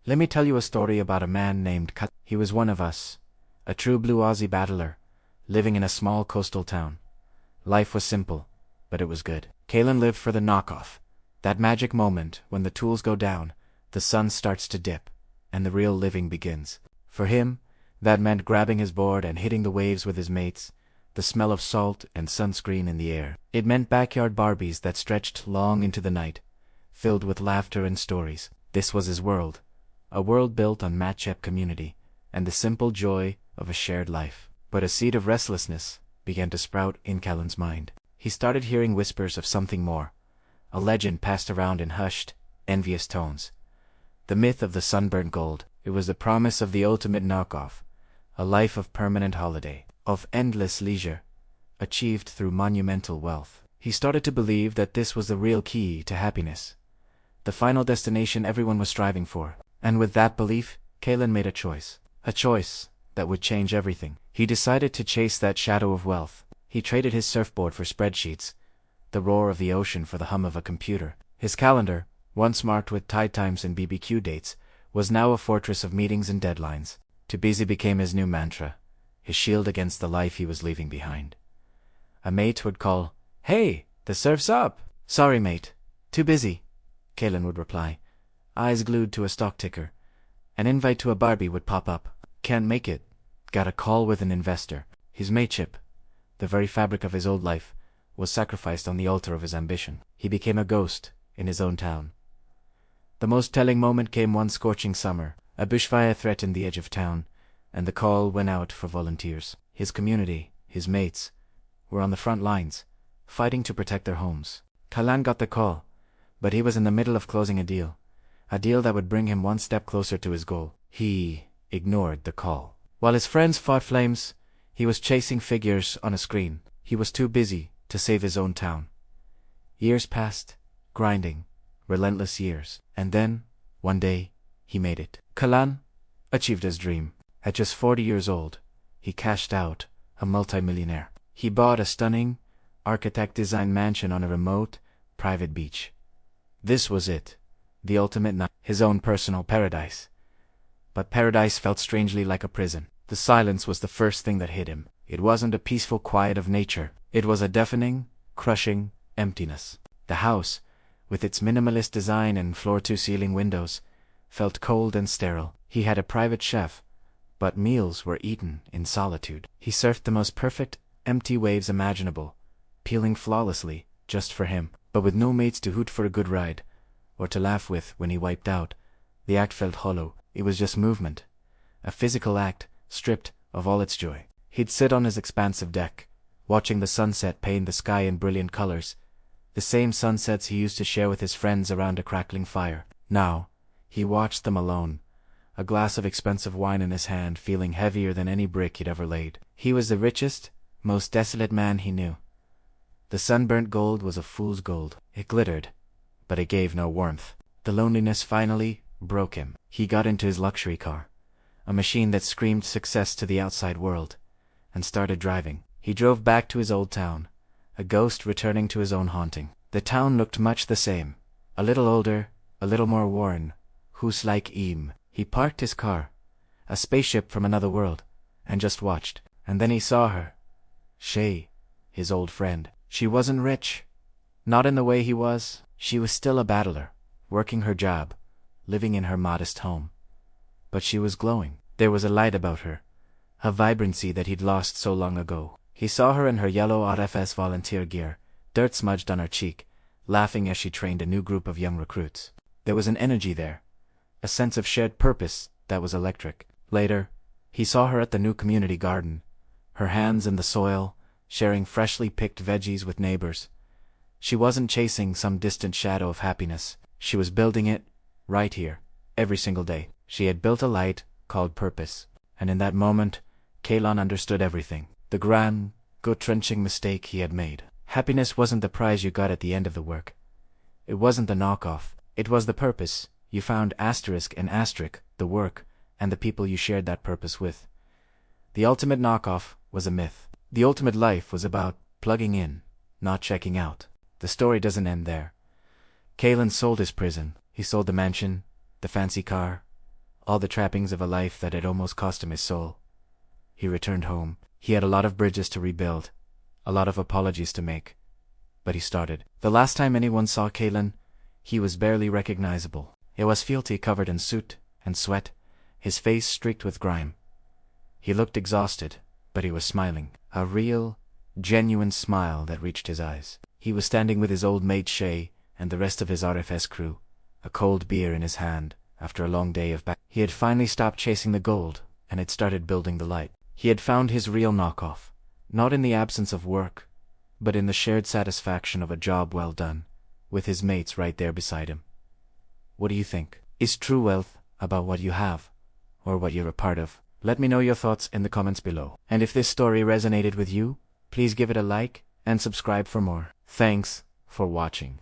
Let me tell you a story about a man named Cut. He was one of us, a true blue Aussie battler, living in a small coastal town. Life was simple, but it was good. Kalen lived for the knockoff, that magic moment when the tools go down, the sun starts to dip, and the real living begins. For him, that meant grabbing his board and hitting the waves with his mates, the smell of salt and sunscreen in the air. It meant backyard Barbies that stretched long into the night, filled with laughter and stories. This was his world, a world built on matchup community, and the simple joy of a shared life. But a seed of restlessness began to sprout in Callan's mind. He started hearing whispers of something more, a legend passed around in hushed, envious tones. The myth of the sunburnt gold. It was the promise of the ultimate knockoff, a life of permanent holiday, of endless leisure, achieved through monumental wealth. He started to believe that this was the real key to happiness, the final destination everyone was striving for. And with that belief, Kalen made a choice that would change everything. He decided to chase that shadow of wealth. He traded his surfboard for spreadsheets, the roar of the ocean for the hum of a computer. His calendar, once marked with tide times and BBQ dates, was now a fortress of meetings and deadlines. Too busy became his new mantra, his shield against the life he was leaving behind. A mate would call, "Hey, the surf's up!" "Sorry, mate. Too busy," Kalen would reply, eyes glued to a stock ticker. An invite to a Barbie would pop up. "Can't make it. Got a call with an investor." His mateship, the very fabric of his old life, was sacrificed on the altar of his ambition. He became a ghost in his own town. The most telling moment came one scorching summer. A bushfire threatened the edge of town, and the call went out for volunteers. His community, his mates, were on the front lines, fighting to protect their homes. Kalan got the call, but he was in the middle of closing a deal that would bring him one step closer to his goal. He ignored the call. While his friends fought flames, he was chasing figures on a screen. He was too busy to save his own town. Years passed, grinding, relentless years. And then, one day, he made it. Kalan achieved his dream. At just 40 years old, he cashed out, a multimillionaire. He bought a stunning, architect-designed mansion on a remote, private beach. This was it, the ultimate night, his own personal paradise. But paradise felt strangely like a prison. The silence was the first thing that hit him. It wasn't a peaceful quiet of nature. It was a deafening, crushing emptiness. The house, with its minimalist design and floor-to-ceiling windows, felt cold and sterile. He had a private chef, but meals were eaten in solitude. He surfed the most perfect, empty waves imaginable, peeling flawlessly, just for him, but with no mates to hoot for a good ride, or to laugh with when he wiped out. The act felt hollow. It was just movement, a physical act, stripped of all its joy. He'd sit on his expansive deck, watching the sunset paint the sky in brilliant colors, the same sunsets he used to share with his friends around a crackling fire. Now, he watched them alone, a glass of expensive wine in his hand, feeling heavier than any brick he'd ever laid. He was the richest, most desolate man he knew. The sunburnt gold was a fool's gold. It glittered, but it gave no warmth. The loneliness finally broke him. He got into his luxury car, a machine that screamed success to the outside world, and started driving. He drove back to his old town, a ghost returning to his own haunting. The town looked much the same, a little older, a little more worn, who's like Eam. He parked his car, a spaceship from another world, and just watched. And then he saw her. Shay, his old friend. She wasn't rich, not in the way he was. She was still a battler, working her job, living in her modest home. But she was glowing. There was a light about her, a vibrancy that he'd lost so long ago. He saw her in her yellow RFS volunteer gear, dirt smudged on her cheek, laughing as she trained a new group of young recruits. There was an energy there, a sense of shared purpose that was electric. Later, he saw her at the new community garden, her hands in the soil, sharing freshly picked veggies with neighbors. She wasn't chasing some distant shadow of happiness. She was building it, right here, every single day. She had built a light called purpose. And in that moment, Kalon understood everything. The grand, gut-wrenching mistake he had made. Happiness wasn't the prize you got at the end of the work. It wasn't the knockoff. It was the purpose you found asterisk and asterisk, the work, and the people you shared that purpose with. The ultimate knockoff was a myth. The ultimate life was about plugging in, not checking out. The story doesn't end there. Kalon sold his prison. He sold the mansion, the fancy car, all the trappings of a life that had almost cost him his soul. He returned home. He had a lot of bridges to rebuild, a lot of apologies to make. But he started. The last time anyone saw Kalen, he was barely recognizable. It was fealty covered in soot and sweat, his face streaked with grime. He looked exhausted, but he was smiling, a real, genuine smile that reached his eyes. He was standing with his old mate Shay and the rest of his RFS crew, a cold beer in his hand, after a long day of back. He had finally stopped chasing the gold and had started building the light. He had found his real knockoff, not in the absence of work, but in the shared satisfaction of a job well done, with his mates right there beside him. What do you think? Is true wealth about what you have, or what you're a part of? Let me know your thoughts in the comments below. And if this story resonated with you, please give it a like and subscribe for more. Thanks for watching.